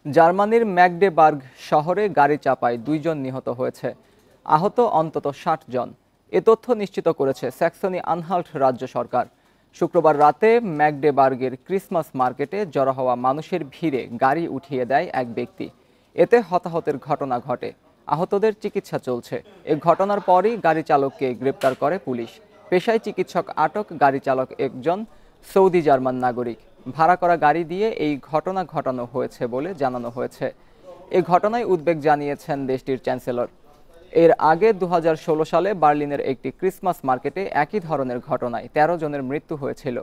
জার্মানির ম্যাগডেবার্গ শহরে গাড়ি চাপায় ২ জন নিহত হয়েছে, আহত অন্তত ৬০ জন। এ তথ্য নিশ্চিত করেছে স্যাক্সনি আনহাল্ট রাজ্য সরকার। শুক্রবার রাতে ম্যাগডেবার্গের ক্রিসমাস মার্কেটে জড়ো হওয়া মানুষের ভিড়ে গাড়ি উঠিয়ে দেয় এক ব্যক্তি। এতে হতাহতের ঘটনা ঘটে, আহতদের চিকিৎসা চলছে। এ ঘটনার পরই গাড়ি চালককে গ্রেপ্তার করে পুলিশ। পেশায় চিকিৎসক আটক, গাড়ি চালক একজন সৌদি জার্মান নাগরিক। ভাড়া করা গাড়ি দিয়ে এই ঘটনা ঘটানো হয়েছে বলে জানানো হয়েছে। এ ঘটনায় উদ্বেগ জানিয়েছেন দেশটির চ্যান্সেলর। এর আগে ২০১৬ সালে বার্লিনের একটি ক্রিসমাস মার্কেটে একই ধরনের ঘটনায় ১৩ জনের মৃত্যু হয়েছিল।